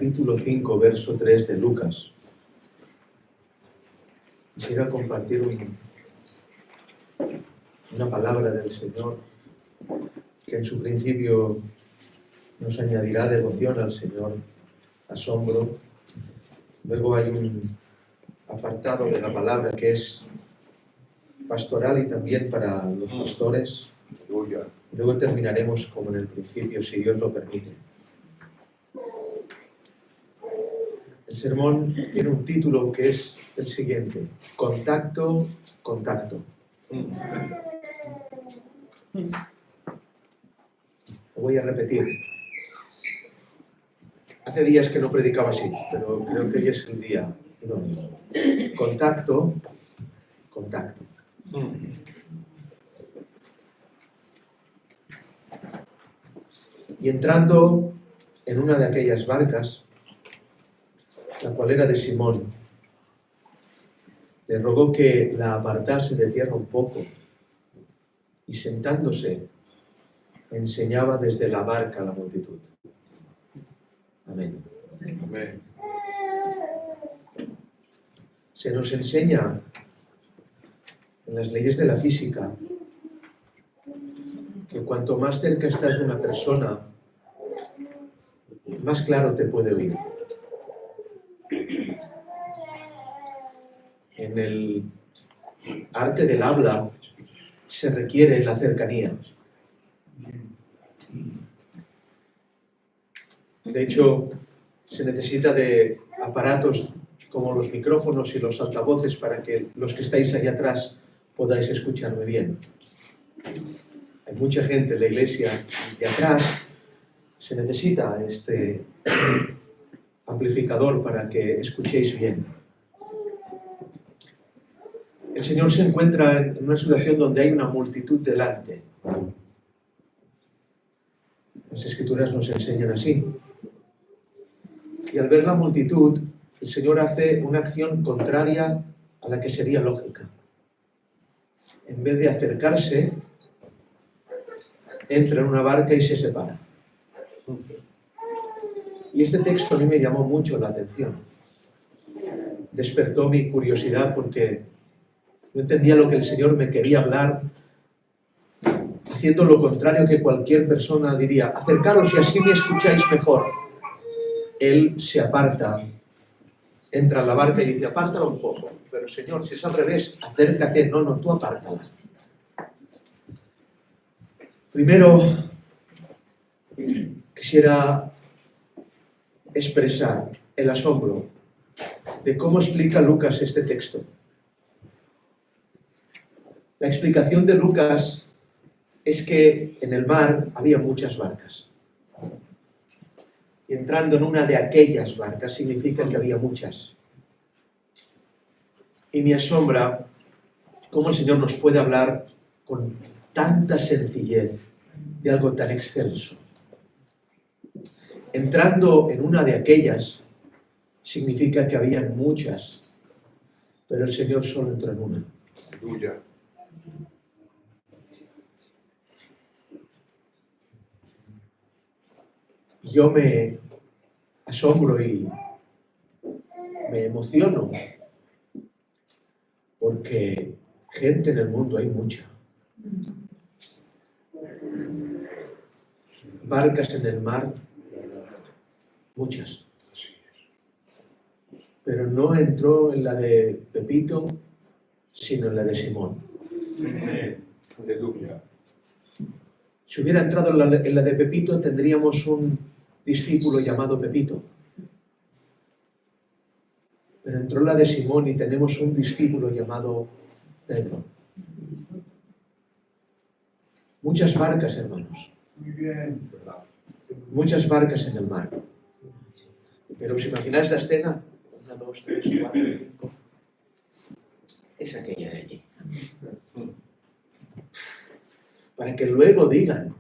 capítulo 5, verso 3 de Lucas. Quisiera compartir una palabra del Señor que en su principio nos añadirá devoción al Señor, asombro. Luego hay un apartado de la palabra que es pastoral y también para los pastores. Y luego terminaremos como en el principio, si Dios lo permite. El sermón tiene un título que es el siguiente: Contacto, contacto. Lo voy a repetir. Hace días que no predicaba así, pero creo que hoy es el día idóneo. Contacto, contacto. Y entrando en una de aquellas barcas, la cual era de Simón, le rogó que la apartase de tierra un poco, y sentándose, enseñaba desde la barca a la multitud. Amén. Amén. Se nos enseña en las leyes de la física que cuanto más cerca estás de una persona, más claro te puede oír. En el arte del habla se requiere la cercanía. De hecho, se necesita de aparatos como los micrófonos y los altavoces para que los que estáis allá atrás podáis escucharme bien. Hay mucha gente en la iglesia de atrás. Se necesita este amplificador para que escuchéis bien. El Señor se encuentra en una situación donde hay una multitud delante. Las Escrituras nos enseñan así. Y al ver la multitud, el Señor hace una acción contraria a la que sería lógica. En vez de acercarse, entra en una barca y se separa. Y este texto a mí me llamó mucho la atención. Despertó mi curiosidad porque no entendía lo que el Señor me quería hablar, haciendo lo contrario que cualquier persona diría: acercaros y así me escucháis mejor. Él se aparta, entra en la barca y dice: apártala un poco. Pero Señor, si es al revés, acércate. No, tú apártala. Primero, quisiera expresar el asombro de cómo explica Lucas este texto. La explicación de Lucas es que en el mar había muchas barcas. Y entrando en una de aquellas barcas significa que había muchas. Y me asombra cómo el Señor nos puede hablar con tanta sencillez de algo tan excelso. Entrando en una de aquellas significa que habían muchas, pero el Señor solo entró en una. Aleluya. Yo me asombro y me emociono porque gente en el mundo hay mucha. Barcas en el mar, muchas. Pero no entró en la de Pepito, sino en la de Simón. Aleluya. Si hubiera entrado en la de Pepito, tendríamos un discípulo llamado Pepito. Pero entró en la de Simón y tenemos un discípulo llamado Pedro. Muchas barcas, hermanos. Muy bien. Muchas barcas en el mar. Pero ¿os imagináis la escena? 1, 2, 3, 4, 5. Es aquella de allí. Para que luego digan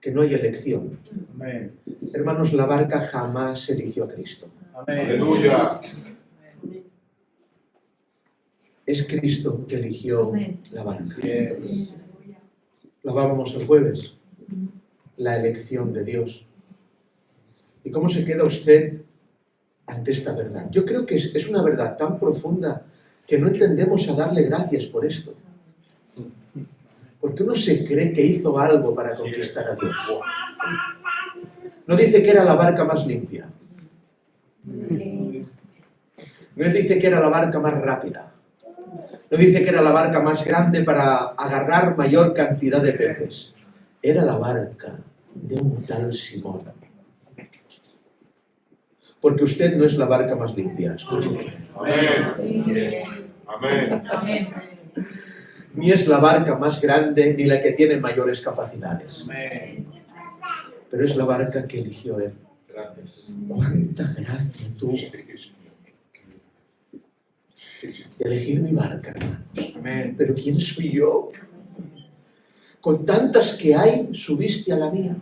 que no hay elección. Amén. Hermanos, la barca jamás eligió a Cristo. Amén. Aleluya. Es Cristo que eligió la barca. Yes. Lo hablábamos el jueves. La elección de Dios. ¿Y cómo se queda usted ante esta verdad? Yo creo que es una verdad tan profunda que no entendemos a darle gracias por esto. Porque uno se cree que hizo algo para conquistar a Dios. No dice que era la barca más limpia. No dice que era la barca más rápida. No dice que era la barca más grande para agarrar mayor cantidad de peces. Era la barca de un tal Simón. Porque usted no es la barca más limpia, escúcheme. Amén. Amén. Ni es la barca más grande, ni la que tiene mayores capacidades. Pero es la barca que eligió Él. Gracias. ¡Cuánta gracia tuvo Sí, Señor. Sí, sí. de elegir mi barca, hermanos! Amén. ¿Pero quién soy yo? Con tantas que hay, subiste a la mía.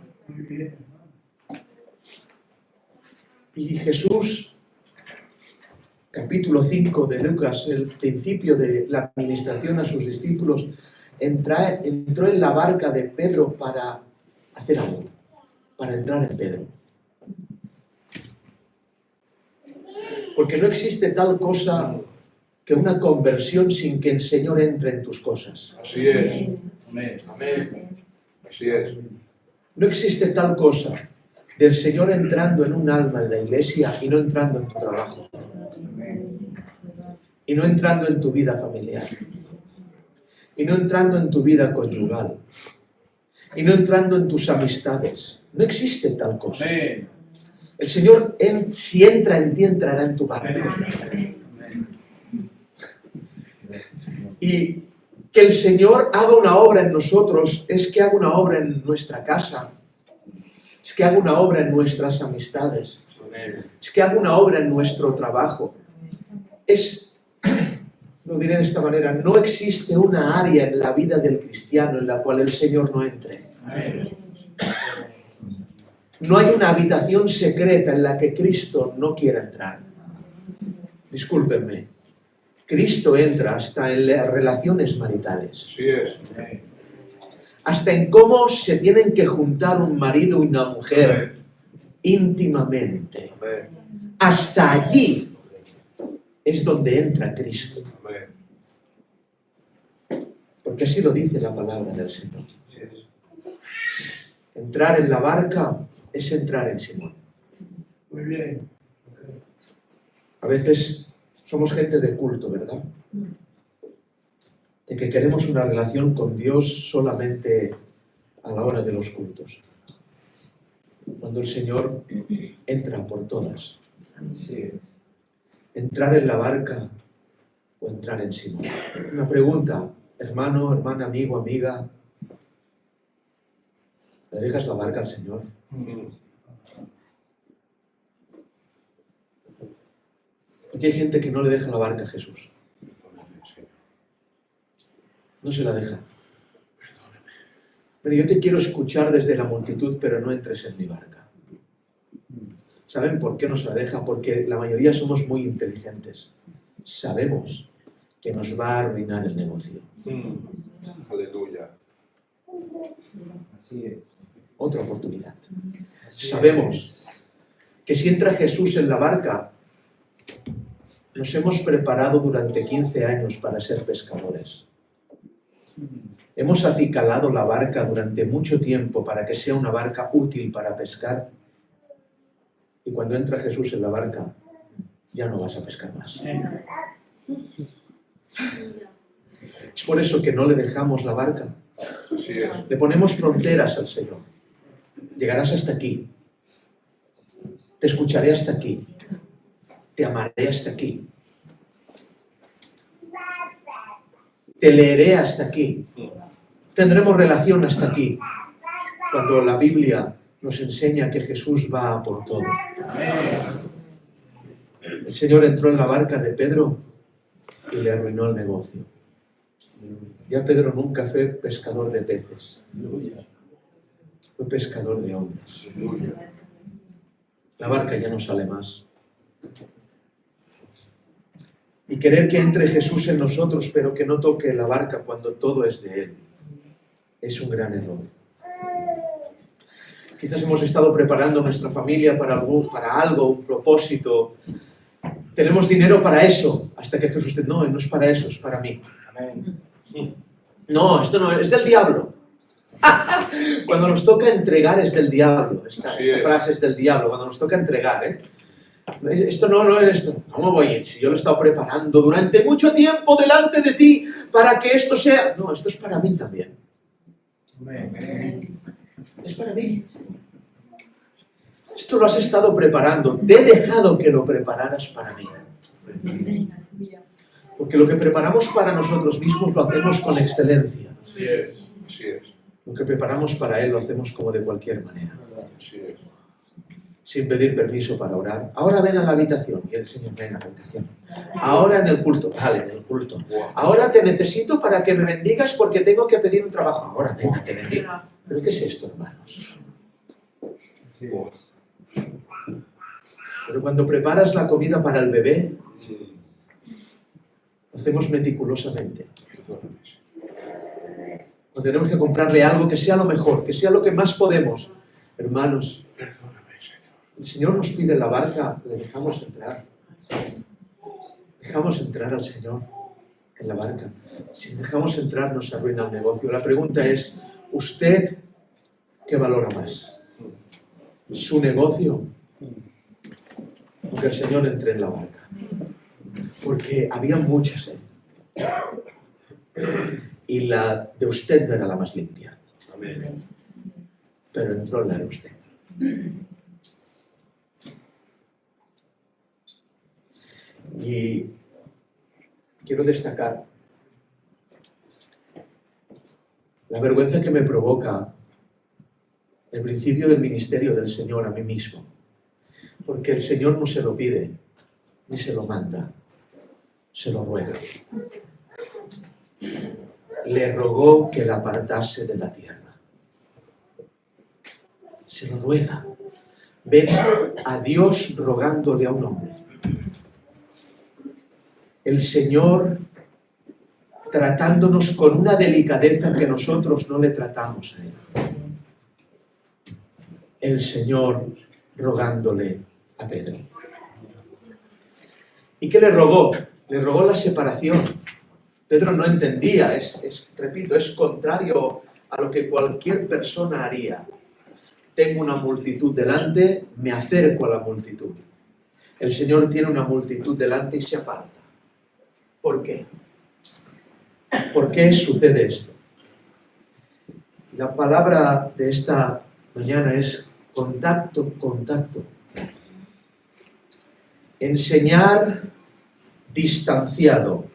Y Jesús, capítulo 5 de Lucas, el principio de la administración a sus discípulos, entró en la barca de Pedro para hacer algo, para entrar en Pedro. Porque no existe tal cosa que una conversión sin que el Señor entre en tus cosas. Así es. Amén. Así es. No existe tal cosa del Señor entrando en un alma en la iglesia y no entrando en tu trabajo. Y no entrando en tu vida familiar. Y no entrando en tu vida conyugal. Y no entrando en tus amistades. No existe tal cosa. El Señor, si entra en ti, entrará en tu barca. Y que el Señor haga una obra en nosotros es que haga una obra en nuestra casa. Es que haga una obra en nuestras amistades. Es que haga una obra en nuestro trabajo. Lo diré de esta manera, no existe una área en la vida del cristiano en la cual el Señor no entre. No hay una habitación secreta en la que Cristo no quiera entrar. Discúlpenme. Cristo entra hasta en las relaciones maritales. Así es. Hasta en cómo se tienen que juntar un marido y una mujer íntimamente. Amén. Hasta allí es donde entra Cristo. Amén. Porque así lo dice la palabra del Señor. Entrar en la barca es entrar en Simón. Muy bien. A veces somos gente de culto, ¿verdad? De que queremos una relación con Dios solamente a la hora de los cultos. Cuando el Señor entra por todas. Entrar en la barca o entrar en Simón. Una pregunta, hermano, hermana, amigo, amiga. ¿Le dejas la barca al Señor? Porque hay gente que no le deja la barca a Jesús. No se la deja. Pero yo te quiero escuchar desde la multitud, pero no entres en mi barca. ¿Saben por qué nos la deja? Porque la mayoría somos muy inteligentes. Sabemos que nos va a arruinar el negocio. Aleluya. Así es. Otra oportunidad. Sabemos que si entra Jesús en la barca, nos hemos preparado durante 15 años para ser pescadores. Hemos acicalado la barca durante mucho tiempo para que sea una barca útil para pescar. Y cuando entra Jesús en la barca, ya no vas a pescar más. Es por eso que no le dejamos la barca. Así es. Le ponemos fronteras al Señor. Llegarás hasta aquí. Te escucharé hasta aquí. Te amaré hasta aquí. Te leeré hasta aquí. Tendremos relación hasta aquí. Cuando la Biblia nos enseña que Jesús va por todo. El Señor entró en la barca de Pedro y le arruinó el negocio. Ya Pedro nunca fue pescador de peces. Fue pescador de hombres. Aleluya. La barca ya no sale más. Y querer que entre Jesús en nosotros, pero que no toque la barca cuando todo es de Él, es un gran error. Quizás hemos estado preparando nuestra familia para algo, un propósito. Tenemos dinero para eso, hasta que Jesús dice, no, no es para eso, es para mí. Amén. No, esto no es del diablo. Cuando nos toca entregar es del diablo. Esta frase es del diablo, cuando nos toca entregar, ¿eh? Esto no es esto. ¿Cómo voy a ir? Si yo lo he estado preparando durante mucho tiempo delante de ti para que esto sea... No, esto es para mí también. Amén. Es para mí. Esto lo has estado preparando. Te he dejado que lo prepararas para mí. Porque lo que preparamos para nosotros mismos lo hacemos con excelencia. Así es. Así es. Lo que preparamos para Él lo hacemos como de cualquier manera. Así es. Sin pedir permiso para orar. Ahora ven a la habitación. Y el Señor, ven a la habitación. Ahora en el culto. Vale, en el culto. Ahora te necesito para que me bendigas porque tengo que pedir un trabajo. Ahora, venga, te bendigo. ¿Pero qué es esto, hermanos? Pero cuando preparas la comida para el bebé, lo hacemos meticulosamente. Cuando tenemos que comprarle algo que sea lo mejor, que sea lo que más podemos. Hermanos, el Señor nos pide en la barca, le dejamos entrar. Dejamos entrar al Señor en la barca. Si dejamos entrar nos arruina el negocio. La pregunta es, ¿usted qué valora más? ¿Su negocio? O que el Señor entre en la barca. Porque había muchas, y la de usted no era la más limpia. Amén. Pero entró la de usted. Y quiero destacar la vergüenza que me provoca el principio del ministerio del Señor a mí mismo. Porque el Señor no se lo pide, ni se lo manda, se lo ruega. Le rogó que la apartase de la tierra. Se lo ruega. Ven a Dios rogándole a un hombre. El Señor tratándonos con una delicadeza que nosotros no le tratamos a Él. El Señor rogándole a Pedro. ¿Y qué le rogó? Le rogó la separación. Pedro no entendía, repito, es contrario a lo que cualquier persona haría. Tengo una multitud delante, me acerco a la multitud. El Señor tiene una multitud delante y se aparta. ¿Por qué? ¿Por qué sucede esto? La palabra de esta mañana es contacto, contacto. Enseñar distanciado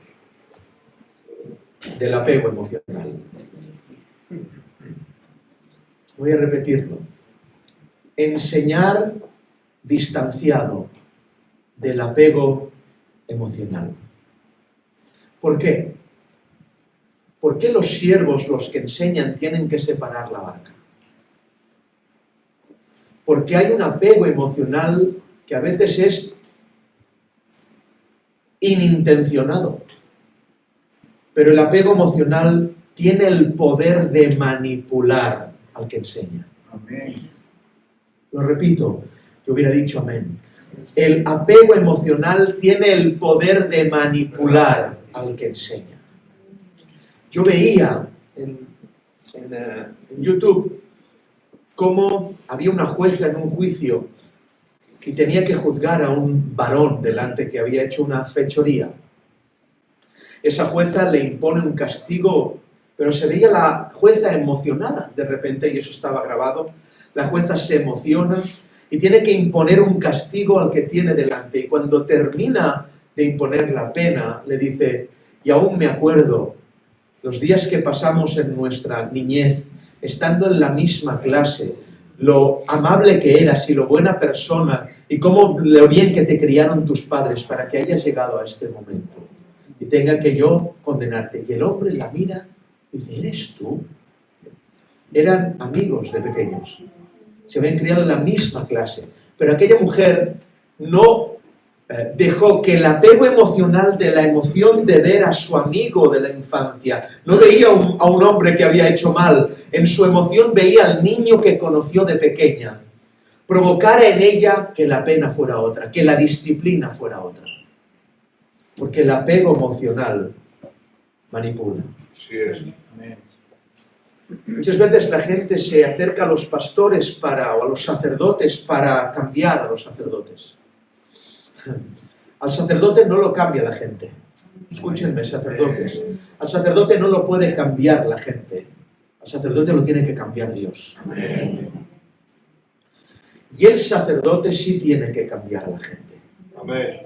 del apego emocional. Voy a repetirlo. Enseñar distanciado del apego emocional. ¿Por qué? ¿Por qué los siervos, los que enseñan, tienen que separar la barca? Porque hay un apego emocional que a veces es inintencionado. Pero el apego emocional tiene el poder de manipular al que enseña. Amén. Lo repito, yo hubiera dicho amén. El apego emocional tiene el poder de manipular al que enseña. Yo veía en YouTube cómo había una jueza en un juicio y tenía que juzgar a un varón delante que había hecho una fechoría. Esa jueza le impone un castigo, pero se veía la jueza emocionada de repente, y eso estaba grabado. La jueza se emociona y tiene que imponer un castigo al que tiene delante. Y cuando termina de imponer la pena, le dice, y aún me acuerdo los días que pasamos en nuestra niñez, estando en la misma clase, lo amable que eras y lo buena persona, y cómo lo bien que te criaron tus padres para que hayas llegado a este momento. Y tenga que yo condenarte. Y el hombre la mira y dice, ¿eres tú? Eran amigos de pequeños. Se habían criado en la misma clase. Pero aquella mujer no dejó que el apego emocional de la emoción de ver a su amigo de la infancia, no veía a un hombre que había hecho mal, en su emoción veía al niño que conoció de pequeña, provocara en ella que la pena fuera otra, que la disciplina fuera otra. Porque el apego emocional manipula. Así es. Muchas veces la gente se acerca a los pastores o a los sacerdotes para cambiar a los sacerdotes. Al sacerdote no lo cambia la gente. Escúchenme, sacerdotes. Al sacerdote no lo puede cambiar la gente. Al sacerdote lo tiene que cambiar Dios. Y el sacerdote sí tiene que cambiar a la gente. Amén.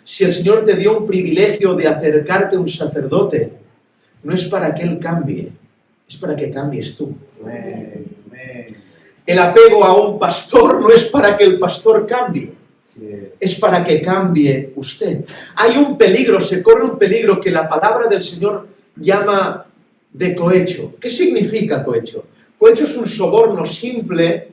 Si el Señor te dio un privilegio de acercarte a un sacerdote, no es para que Él cambie, es para que cambies tú. Amén. El apego a un pastor no es para que el pastor cambie, es para que cambie usted. Hay un peligro, se corre un peligro que la palabra del Señor llama de cohecho. ¿Qué significa cohecho? Cohecho es un soborno simple,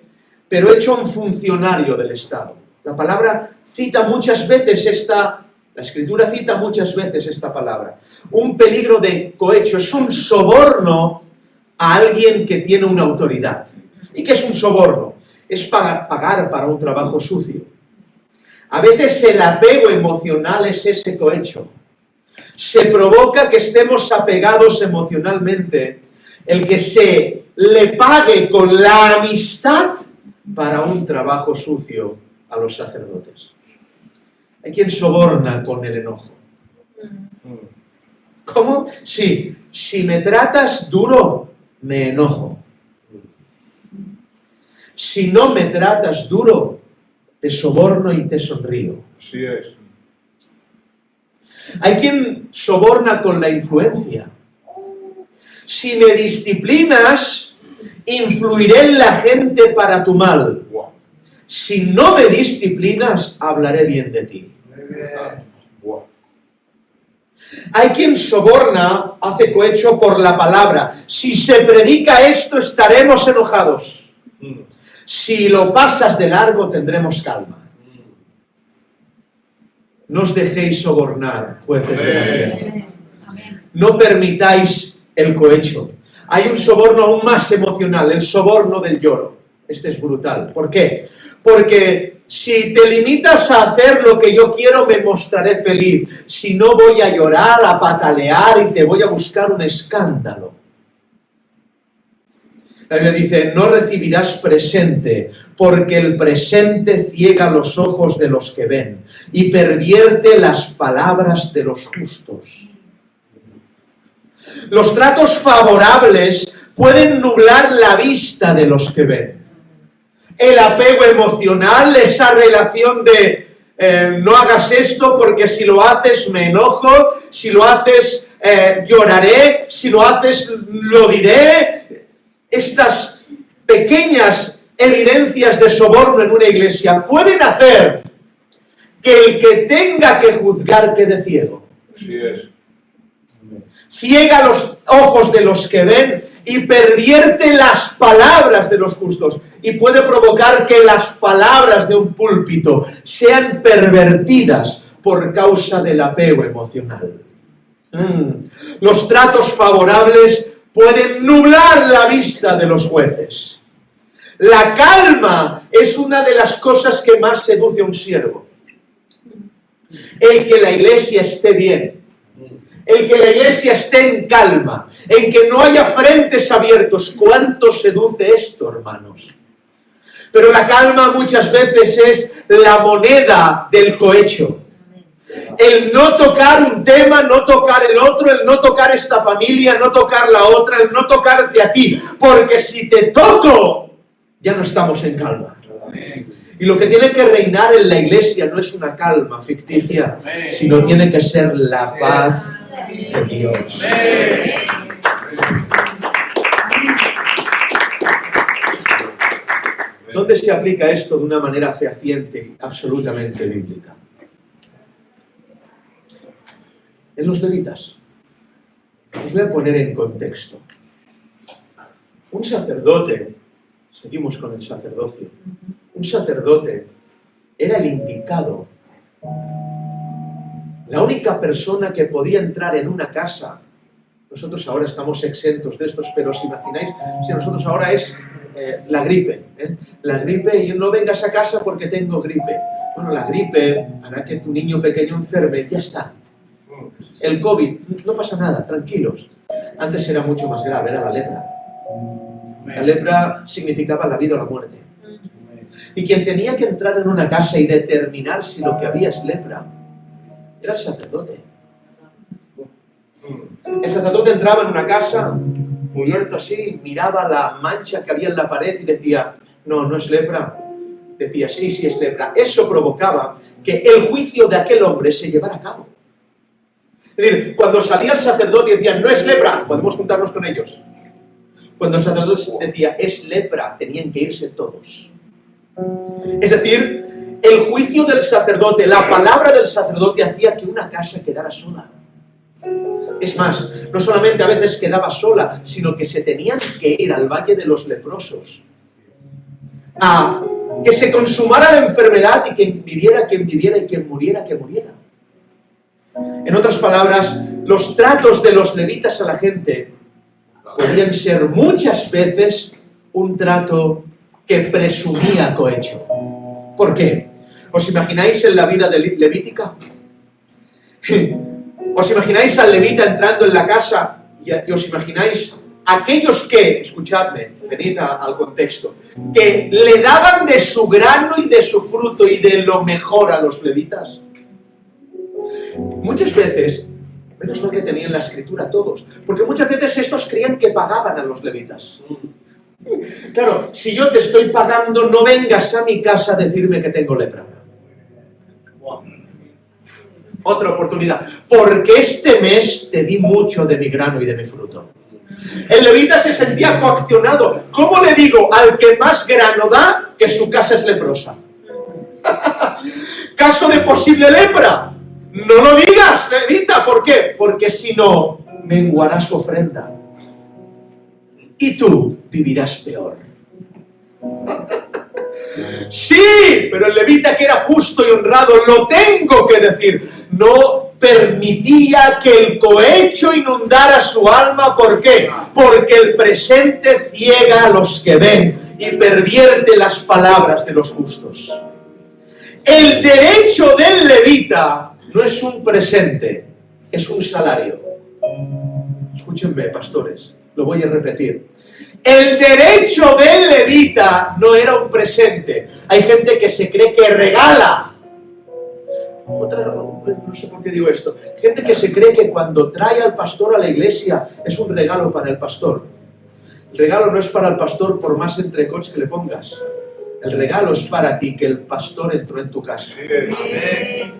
pero hecho a un funcionario del Estado. La palabra cita muchas veces la Escritura cita muchas veces esta palabra. Un peligro de cohecho es un soborno a alguien que tiene una autoridad. ¿Y qué es un soborno? Es pagar para un trabajo sucio. A veces el apego emocional es ese cohecho. Se provoca que estemos apegados emocionalmente, el que se le pague con la amistad para un trabajo sucio a los sacerdotes. Hay quien soborna con el enojo. ¿Cómo? Sí, si me tratas duro, me enojo. Si no me tratas duro, te soborno y te sonrío. Así es. Hay quien soborna con la influencia. Si me disciplinas, influiré en la gente para tu mal. Wow. Si no me disciplinas, hablaré bien de ti. Wow. Hay quien soborna, hace cohecho por la palabra. Si se predica esto, estaremos enojados. Si lo pasas de largo, tendremos calma. No os dejéis sobornar, jueces de la tierra. No permitáis el cohecho. Hay un soborno aún más emocional, el soborno del lloro. Este es brutal. ¿Por qué? Porque si te limitas a hacer lo que yo quiero, me mostraré feliz. Si no, voy a llorar, a patalear y te voy a buscar un escándalo. La Biblia dice, no recibirás presente, porque el presente ciega los ojos de los que ven y pervierte las palabras de los justos. Los tratos favorables pueden nublar la vista de los que ven. El apego emocional, esa relación de no hagas esto porque si lo haces me enojo, si lo haces lloraré, si lo haces lo diré. Estas pequeñas evidencias de soborno en una iglesia pueden hacer que el que tenga que juzgar quede ciego. Así es. Ciega los ojos de los que ven y pervierte las palabras de los justos. Y puede provocar que las palabras de un púlpito sean pervertidas por causa del apego emocional. Los tratos favorables pueden nublar la vista de los jueces. La calma es una de las cosas que más seduce a un siervo. El que la iglesia esté bien. El que la iglesia esté en calma. En que no haya frentes abiertos. ¿Cuánto seduce esto, hermanos? Pero la calma muchas veces es la moneda del cohecho. El no tocar un tema, no tocar el otro, el no tocar esta familia, no tocar la otra, el no tocarte a ti. Porque si te toco, ya no estamos en calma. Y lo que tiene que reinar en la iglesia no es una calma ficticia, sino tiene que ser la paz de Dios. ¿Dónde se aplica esto de una manera fehaciente, absolutamente bíblica? En los levitas. Os voy a poner en contexto. Un sacerdote, seguimos con el sacerdocio, un sacerdote era el indicado La única persona que podía entrar en una casa, nosotros ahora estamos exentos de estos, pero os imagináis, si nosotros ahora es la gripe, la gripe y no vengas a casa porque tengo gripe. Bueno, la gripe hará que tu niño pequeño enferme y ya está. El COVID, no pasa nada, tranquilos. Antes era mucho más grave, era la lepra. La lepra significaba la vida o la muerte. Y quien tenía que entrar en una casa y determinar si lo que había es lepra, era el sacerdote. El sacerdote entraba en una casa, cubierto así, miraba la mancha que había en la pared y decía, no, no es lepra. Decía, sí, sí es lepra. Eso provocaba que el juicio de aquel hombre se llevara a cabo. Es decir, cuando salía el sacerdote y decía, no es lepra, podemos juntarnos con ellos. Cuando el sacerdote decía, es lepra, tenían que irse todos. Es decir, el juicio del sacerdote, la palabra del sacerdote hacía que una casa quedara sola. Es más, no solamente a veces quedaba sola, sino que se tenían que ir al valle de los leprosos. A que se consumara la enfermedad y quien viviera y quien muriera, que muriera. En otras palabras, los tratos de los levitas a la gente podían ser muchas veces un trato que presumía cohecho. ¿Por qué? ¿Os imagináis en la vida de levítica? ¿Os imagináis al levita entrando en la casa y os imagináis aquellos que, escuchadme, venid al contexto, que le daban de su grano y de su fruto y de lo mejor a los levitas? Muchas veces, menos mal que tenían la escritura todos, porque muchas veces estos creían que pagaban a los levitas. Claro, si yo te estoy pagando, no vengas a mi casa a decirme que tengo lepra. Otra oportunidad, porque este mes te di mucho de mi grano y de mi fruto. El levita se sentía coaccionado. ¿Cómo le digo al que más grano da que su casa es leprosa? Caso de posible lepra. No lo digas, levita. ¿Por qué? Porque si no, menguará su ofrenda. Y tú vivirás peor. Sí, pero el levita, que era justo y honrado, lo tengo que decir, no permitía que el cohecho inundara su alma. ¿Por qué? Porque el presente ciega a los que ven y pervierte las palabras de los justos. El derecho del levita no es un presente, es un salario. Escúchenme, pastores, lo voy a repetir. El derecho del levita no era un presente. Hay gente que se cree que regala. No sé por qué digo esto. Gente que se cree que cuando trae al pastor a la iglesia es un regalo para el pastor. El regalo no es para el pastor por más entrecots que le pongas. El regalo es para ti, que el pastor entró en tu casa. Amén.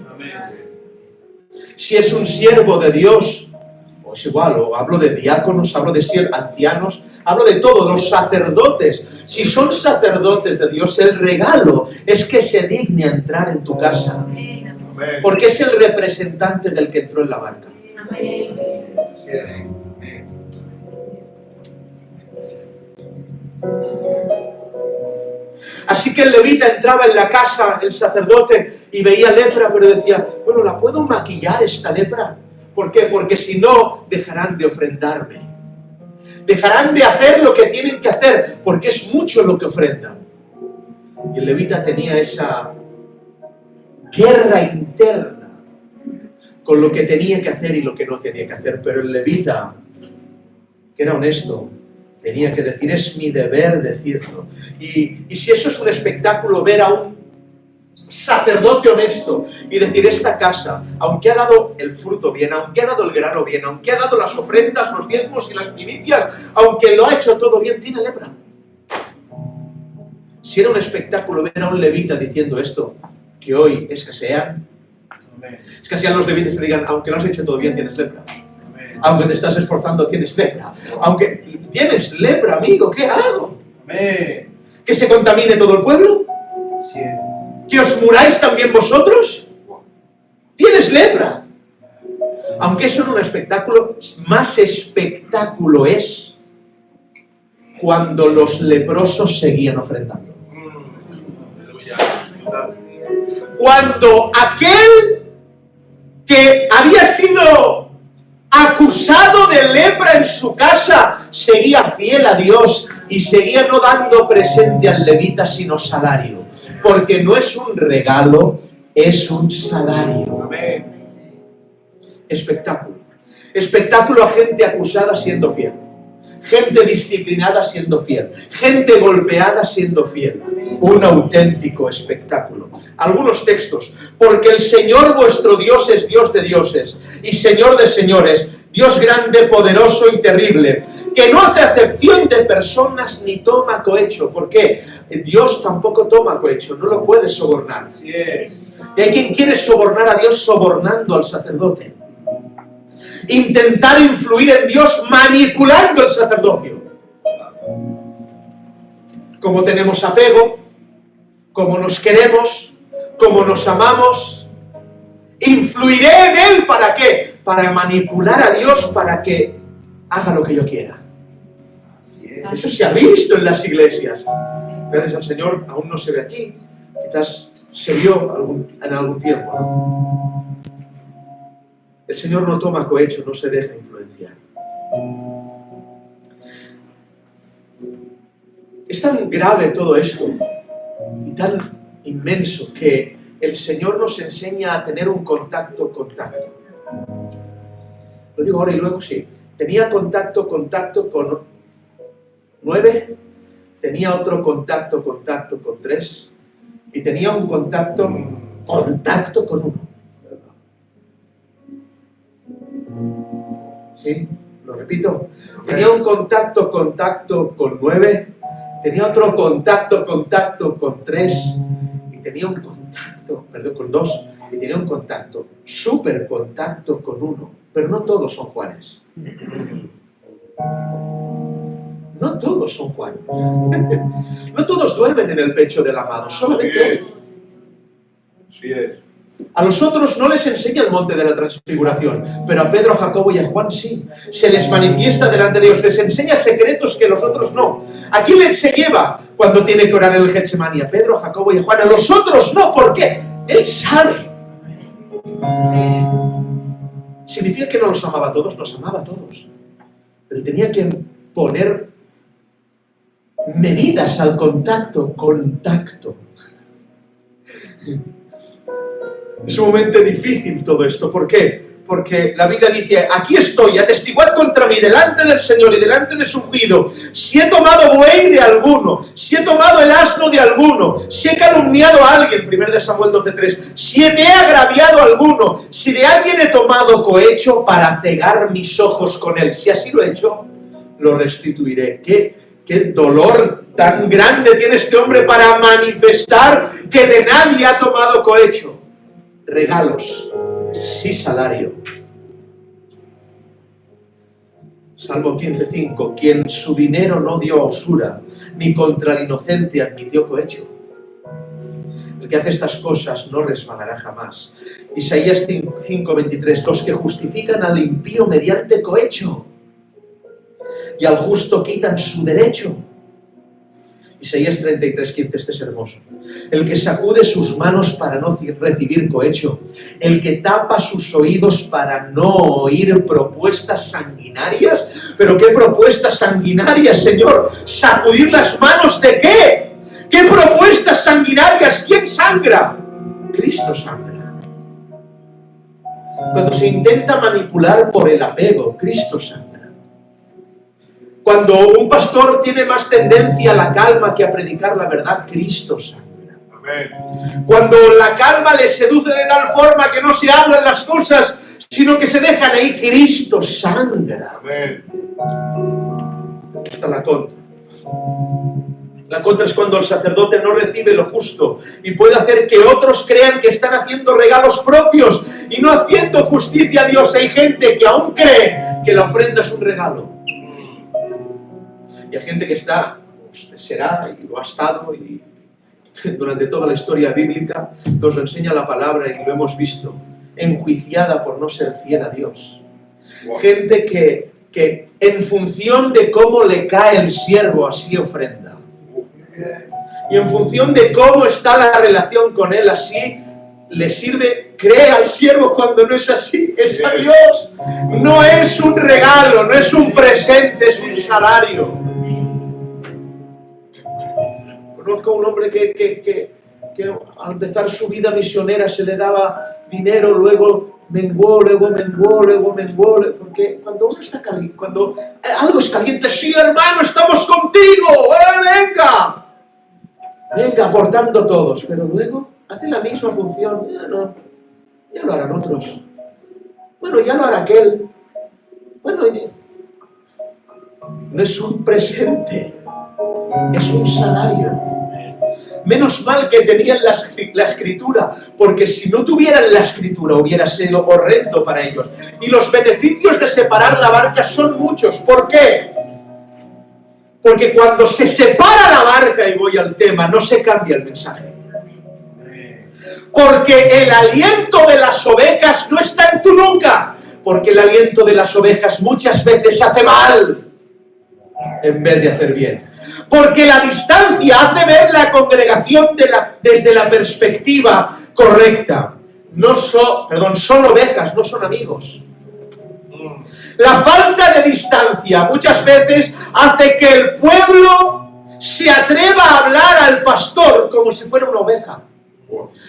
Si es un siervo de Dios, pues igual, o hablo de diáconos, hablo de ancianos, hablo de todos los sacerdotes. Si son sacerdotes de Dios, el regalo es que se digne a entrar en tu casa. Porque es el representante del que entró en la barca. Así que el levita entraba en la casa, el sacerdote, y veía lepra, pero decía, bueno, ¿la puedo maquillar esta lepra? ¿Por qué? Porque si no, dejarán de ofrendarme. Dejarán de hacer lo que tienen que hacer, porque es mucho lo que ofrendan. Y el levita tenía esa guerra interna con lo que tenía que hacer y lo que no tenía que hacer. Pero el levita, que era honesto, tenía que decir, es mi deber decirlo. Y si eso es un espectáculo, ver a un sacerdote honesto y decir, esta casa, aunque ha dado el fruto bien, aunque ha dado el grano bien, aunque ha dado las ofrendas, los diezmos y las primicias, aunque lo ha hecho todo bien, tiene lepra. Si era un espectáculo ver a un levita diciendo esto, que hoy escasean los levitas que digan, aunque lo has hecho todo bien, tienes lepra. Aunque te estás esforzando, tienes lepra. Aunque tienes lepra, amigo, ¿qué hago? ¿Que se contamine todo el pueblo? Sí. ¿Que os muráis también vosotros? Tienes lepra. Aunque eso no es un espectáculo, más espectáculo es cuando los leprosos seguían ofrendando. cuando aquel que había sido acusado de lepra en su casa seguía fiel a Dios y seguía no dando presente al levita sino salario, porque no es un regalo, es un salario. Amén. Espectáculo a gente acusada siendo fiel, gente disciplinada siendo fiel, gente golpeada siendo fiel. Un auténtico espectáculo. Algunos textos: porque el Señor vuestro Dios es Dios de dioses y Señor de señores, Dios grande, poderoso y terrible, que no hace acepción de personas ni toma cohecho. ¿Por qué? Dios tampoco toma cohecho, no lo puede sobornar. Así es. Y hay quien quiere sobornar a Dios sobornando al sacerdote. Intentar influir en Dios manipulando el sacerdocio. Como tenemos apego, como nos queremos, como nos amamos, influiré en Él. ¿Para qué? Para manipular a Dios para que haga lo que yo quiera. Así es. Eso se ha visto en las iglesias. Gracias al Señor aún no se ve aquí. Quizás se vio en algún tiempo, ¿no? El Señor no toma cohecho, no se deja influenciar. Es tan grave todo esto y tan inmenso que el Señor nos enseña a tener un contacto. Lo digo ahora y luego, sí. Tenía contacto con 9, tenía otro contacto con 3 y tenía un contacto con 1. ¿Sí? Lo repito. Tenía un contacto con 9, tenía otro contacto con 3 y tenía un contacto, con 2 y tenía un súper contacto con 1. Pero no todos son Juanes. No todos son Juan. No todos duermen en el pecho del amado, solamente él. Así es. A los otros no les enseña el monte de la transfiguración, pero a Pedro, a Jacobo y a Juan sí. Se les manifiesta delante de Dios, les enseña secretos que los otros no. ¿A quién se lleva cuando tiene que orar en el Getsemaní? A Pedro, a Jacobo y a Juan. A los otros no, ¿por qué? Él sabe. ¿Significa que no los amaba a todos? Los amaba a todos. Pero tenía que poner medidas al contacto. Es sumamente difícil todo esto. ¿Por qué? Porque la Biblia dice: aquí estoy, atestiguad contra mí delante del Señor y delante de su ungido, si he tomado buey de alguno, si he tomado el asno de alguno, si he calumniado a alguien, 1 Samuel 12:3, si te he agraviado a alguno, si de alguien he tomado cohecho para cegar mis ojos con él, si así lo he hecho, lo restituiré. ¿Qué dolor tan grande tiene este hombre para manifestar que de nadie ha tomado cohecho? Regalos, sí salario. Salmo 15:5, quien su dinero no dio a usura, ni contra el inocente admitió cohecho. El que hace estas cosas no resbalará jamás. Isaías 5:23, los que justifican al impío mediante cohecho, y al justo quitan su derecho. Isaías 33:15, este es hermoso. El que sacude sus manos para no recibir cohecho, el que tapa sus oídos para no oír propuestas sanguinarias. ¿Pero qué propuestas sanguinarias, Señor? ¿Sacudir las manos de qué? ¿Qué propuestas sanguinarias? ¿Quién sangra? Cristo sangra. Cuando se intenta manipular por el apego, Cristo sangra. Cuando un pastor tiene más tendencia a la calma que a predicar la verdad, Cristo sangra. Amén. Cuando la calma le seduce de tal forma que no se hablan las cosas, sino que se dejan ahí, Cristo sangra. Amén. Está la contra. La contra es cuando el sacerdote no recibe lo justo y puede hacer que otros crean que están haciendo regalos propios y no haciendo justicia a Dios. Hay gente que aún cree que la ofrenda es un regalo. Y hay gente que está, será y lo ha estado, y durante toda la historia bíblica nos lo enseña la palabra y lo hemos visto, enjuiciada por no ser fiel a Dios. Wow. Gente que en función de cómo le cae el siervo así ofrenda. Y en función de cómo está la relación con él así le sirve, cree al siervo cuando no es así, es a Dios. No es un regalo, no es un presente, es un salario. Conozco a un hombre que al empezar su vida misionera se le daba dinero, luego menguó, porque cuando uno está caliente, cuando algo es caliente, sí, hermano, estamos contigo, venga, aportando todos, pero luego hace la misma función, ya lo harán otros, bueno, ya lo hará aquel, bueno, no es un presente, es un salario. Menos mal que tenían la escritura, porque si no tuvieran la escritura hubiera sido horrendo para ellos. Y los beneficios de separar la barca son muchos. ¿Por qué? Porque cuando se separa la barca, y voy al tema, no se cambia el mensaje. Porque el aliento de las ovejas no está en tu nuca, porque el aliento de las ovejas muchas veces hace mal en vez de hacer bien. Porque la distancia hace ver la congregación desde la perspectiva correcta. Son ovejas, no son amigos. La falta de distancia muchas veces hace que el pueblo se atreva a hablar al pastor como si fuera una oveja.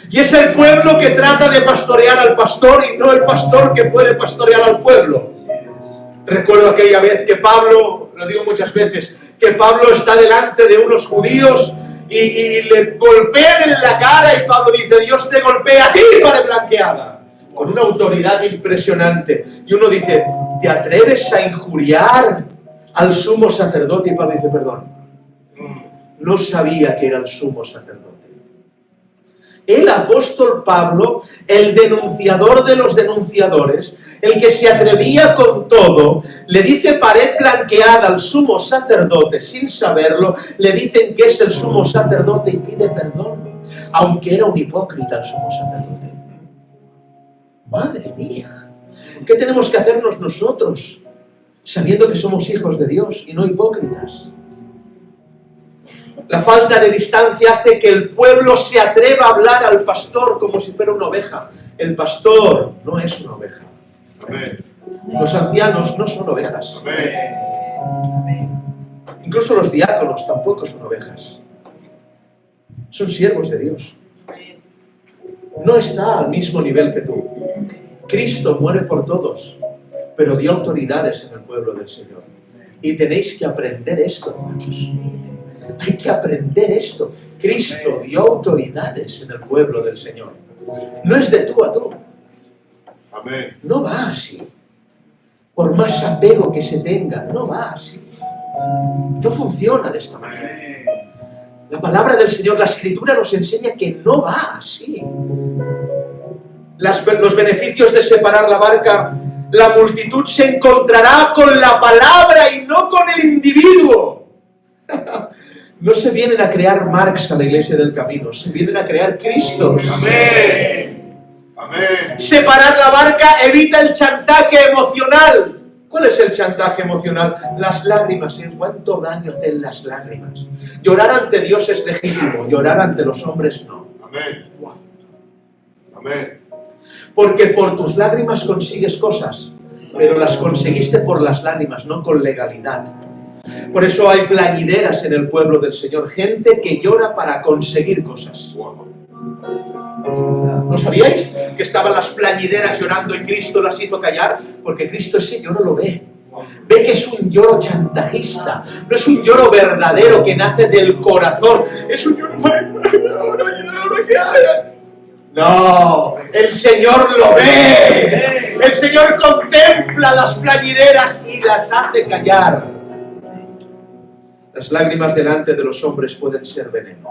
Y es el pueblo que trata de pastorear al pastor y no el pastor que puede pastorear al pueblo. Recuerdo aquella vez que Pablo, lo digo muchas veces, que Pablo está delante de unos judíos y le golpean en la cara y Pablo dice, Dios te golpea a ti, pared blanqueada, con una autoridad impresionante. Y uno dice, ¿te atreves a injuriar al sumo sacerdote? Y Pablo dice, perdón, no sabía que era el sumo sacerdote. El apóstol Pablo, el denunciador de los denunciadores, el que se atrevía con todo, le dice pared blanqueada al sumo sacerdote sin saberlo, le dicen que es el sumo sacerdote y pide perdón, aunque era un hipócrita el sumo sacerdote. Madre mía, ¿qué tenemos que hacernos nosotros, sabiendo que somos hijos de Dios y no hipócritas? La falta de distancia hace que el pueblo se atreva a hablar al pastor como si fuera una oveja. El pastor no es una oveja. Amén. Los ancianos no son ovejas. Amén. Incluso los diáconos tampoco son ovejas. Son siervos de Dios. No está al mismo nivel que tú. Cristo muere por todos, pero dio autoridades en el pueblo del Señor. Y tenéis que aprender esto, hermanos. Hay que aprender esto. Cristo dio autoridades en el pueblo del Señor. No es de tú a tú. Amén. No va así. Por más apego que se tenga, no va así. No funciona de esta manera. La palabra del Señor, la Escritura nos enseña que no va así. Los beneficios de separar la barca, la multitud se encontrará con la palabra y no con el individuo. No se vienen a crear Marx a la Iglesia del Camino, se vienen a crear Cristos. Amén. Amén. Separar la barca evita el chantaje emocional. ¿Cuál es el chantaje emocional? Las lágrimas. ¿En cuánto daño hacen las lágrimas? Llorar ante Dios es legítimo, llorar ante los hombres no. Amén. Amén. Porque por tus lágrimas consigues cosas, pero las conseguiste por las lágrimas, no con legalidad. Por eso hay plañideras en el pueblo del Señor, gente que llora para conseguir cosas. ¿No sabíais que estaban las plañideras llorando y Cristo las hizo callar? Porque Cristo ese lloro lo ve. Ve que es un lloro chantajista, no es un lloro verdadero que nace del corazón. Es un lloro ahora ¿qué hay? No, el Señor lo ve. El Señor contempla las plañideras y las hace callar. Las lágrimas delante de los hombres pueden ser veneno.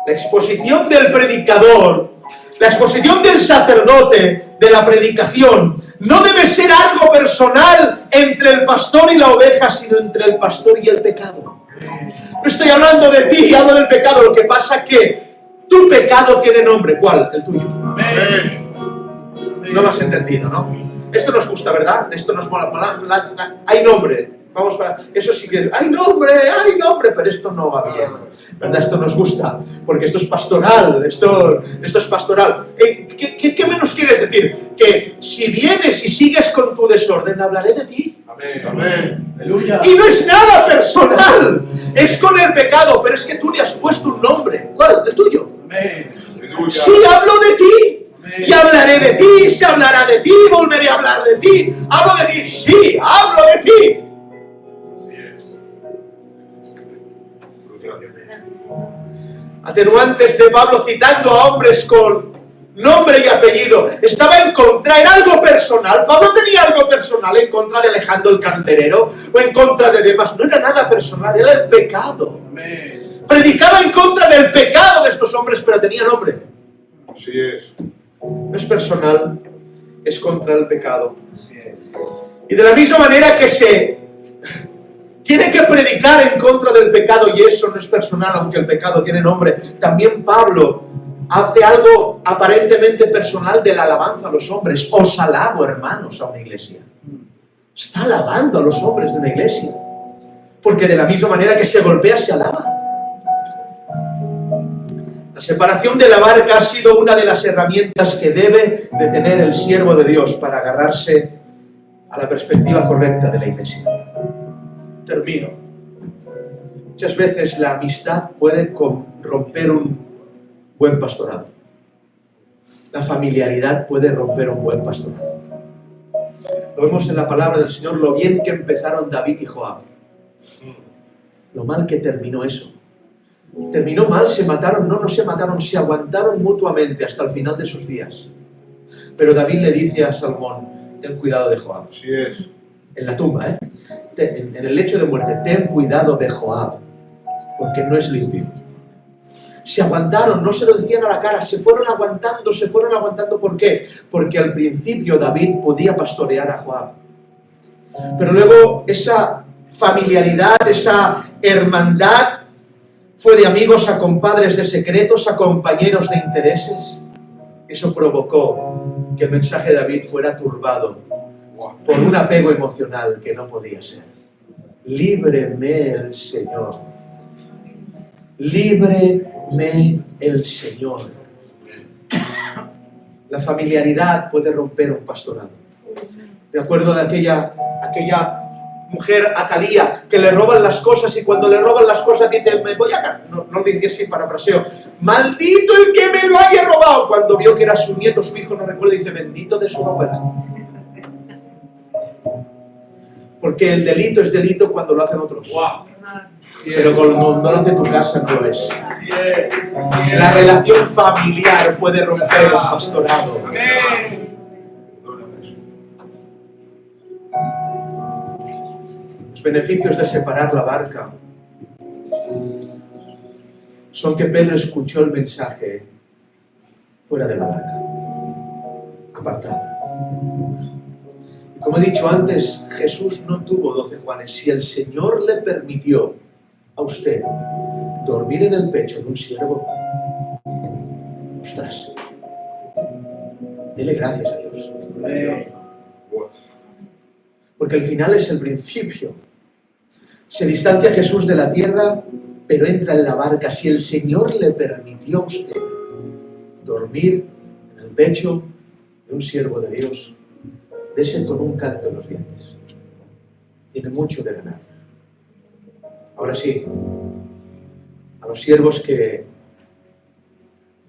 La exposición del predicador, la exposición del sacerdote de la predicación, no debe ser algo personal entre el pastor y la oveja, sino entre el pastor y el pecado. No estoy hablando de ti, hablo del pecado. Lo que pasa es que tu pecado tiene nombre. ¿Cuál? El tuyo. Amén. No me has entendido, ¿no? Esto nos gusta, ¿verdad? Esto nos mola. Hay nombre. vamos para... Eso sí que... ¡Hay nombre! Pero esto no va bien, ¿verdad? Esto nos gusta, porque esto es pastoral, esto es pastoral. ¿Qué menos quieres decir? Que si vienes y sigues con tu desorden, hablaré de ti. Amén. Aleluya. Y no es nada personal, es con el pecado, pero es que tú le has puesto un nombre. ¿Cuál? El tuyo. Amén. Sí, hablo de ti. Y hablaré de ti, se hablará de ti, volveré a hablar de ti. Hablo de ti, sí, hablo de ti. Así es. Atenuantes de Pablo citando a hombres con nombre y apellido. Estaba en contra, era algo personal. Pablo tenía algo personal en contra de Alejandro el carterero o en contra de demás. No era nada personal, era el pecado. Amén. Predicaba en contra del pecado de estos hombres, pero tenía nombre. Así es. No es personal, es contra el pecado. Y de la misma manera que se tiene que predicar en contra del pecado, y eso no es personal, aunque el pecado tiene nombre, también Pablo hace algo aparentemente personal de la alabanza a los hombres. Os alabo, hermanos, a una iglesia. Está alabando a los hombres de una iglesia, porque de la misma manera que se golpea, se alaba. La separación de la barca ha sido una de las herramientas que debe de tener el siervo de Dios para agarrarse a la perspectiva correcta de la iglesia. Termino. Muchas veces la amistad puede romper un buen pastorado. La familiaridad puede romper un buen pastorado. Lo vemos en la palabra del Señor, lo bien que empezaron David y Joab. Lo mal que terminó eso. Terminó mal, se mataron, no se mataron, se aguantaron mutuamente hasta el final de sus días. Pero David le dice a Salomón, ten cuidado de Joab. Así es. En la tumba, en el lecho de muerte, ten cuidado de Joab, porque no es limpio. Se aguantaron, no se lo decían a la cara, se fueron aguantando. ¿Por qué? Porque al principio David podía pastorear a Joab. Pero luego esa familiaridad, esa hermandad, fue de amigos a compadres de secretos, a compañeros de intereses. Eso provocó que el mensaje de David fuera turbado por un apego emocional que no podía ser. Líbreme el Señor. Líbreme el Señor. La familiaridad puede romper un pastorado. Me acuerdo de aquella mujer Atalía, que le roban las cosas, y cuando le roban las cosas dice, me voy a... No lo dice así, parafraseo. Maldito el que me lo haya robado. Cuando vio que era su nieto, su hijo, no recuerdo, dice, bendito de su abuela. Porque el delito es delito cuando lo hacen otros. Wow. Pero cuando no lo hace tu casa, no lo es. La relación familiar puede romper el pastorado. Amén. Los beneficios de separar la barca son que Pedro escuchó el mensaje fuera de la barca, apartado. Y como he dicho antes, Jesús no tuvo 12 Juanes. Si el Señor le permitió a usted dormir en el pecho de un siervo, ostras, dele gracias a Dios. Porque el final es el principio. Se distancia Jesús de la tierra, pero entra en la barca. Si el Señor le permitió a usted dormir en el pecho de un siervo de Dios, dese con un canto en los dientes. Tiene mucho de ganar. Ahora sí, a los siervos que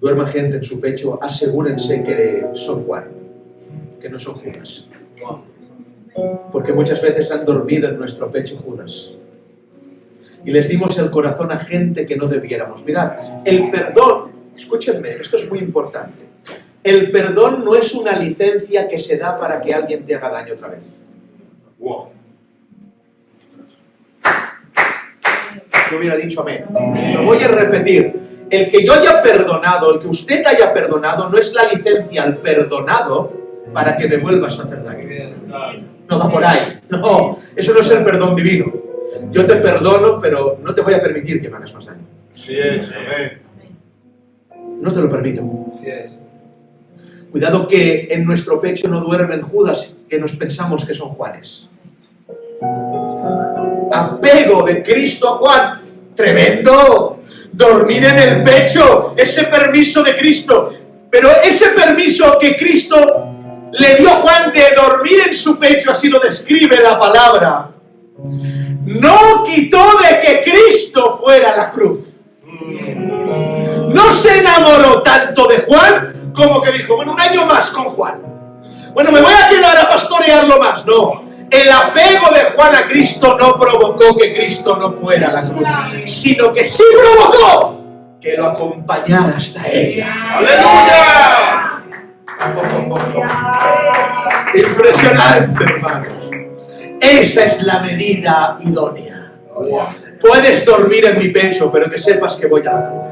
duerma gente en su pecho, asegúrense que son Juan, que no son Judas. Porque muchas veces han dormido en nuestro pecho Judas. Y les dimos el corazón a gente que no debiéramos. Mirad, el perdón, escúchenme, esto es muy importante. El perdón no es una licencia que se da para que alguien te haga daño otra vez. Wow. Yo hubiera dicho amén. Lo voy a repetir. El que yo haya perdonado, el que usted haya perdonado, no es la licencia al perdonado para que me vuelvas a hacer daño. No va por ahí. No, eso no es el perdón divino. Yo te perdono, pero no te voy a permitir que me hagas más daño. Así es. Amén. No te lo permito. Así es. Cuidado que en nuestro pecho no duermen Judas, que nos pensamos que son Juanes. Apego de Cristo a Juan. Tremendo. Dormir en el pecho. Ese permiso de Cristo. Pero ese permiso que Cristo le dio a Juan de dormir en su pecho, así lo describe la palabra, no quitó de que Cristo fuera a la cruz. No se enamoró tanto de Juan como que dijo, bueno, un año más con Juan. Bueno, me voy a quedar a pastorearlo más. No, el apego de Juan a Cristo no provocó que Cristo no fuera a la cruz, sino que sí provocó que lo acompañara hasta ella. ¡Aleluya! Impresionante, hermanos. Esa es la medida idónea. Puedes dormir en mi pecho, pero que sepas que voy a la cruz.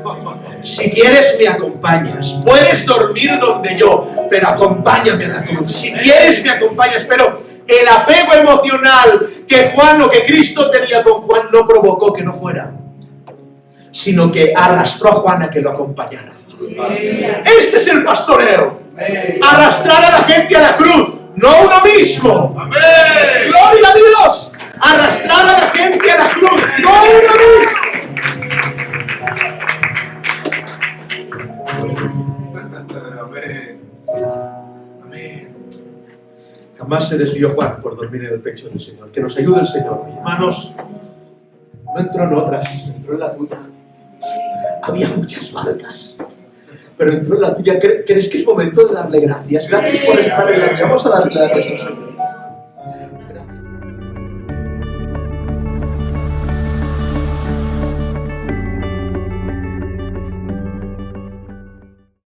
Si quieres, me acompañas. Puedes dormir donde yo, pero acompáñame a la cruz. Si quieres, me acompañas, pero el apego emocional que Juan o que Cristo tenía con Juan no provocó que no fuera, sino que arrastró a Juan a que lo acompañara. Este es el pastoreo. Arrastrar a la gente a la cruz, no uno mismo. Amén. ¡Gloria a Dios! Arrastrar a la gente a la cruz, no uno mismo. Amén. Amén. Jamás se desvió Juan por dormir en el pecho del Señor. Que nos ayude el Señor. Hermanos, no entró en otras, entró en la tuya. Había muchas barcas, pero entró en la tuya. ¿Crees que es momento de darle gracias? Gracias por entrar en la mía. Vamos a darle gracias al Señor.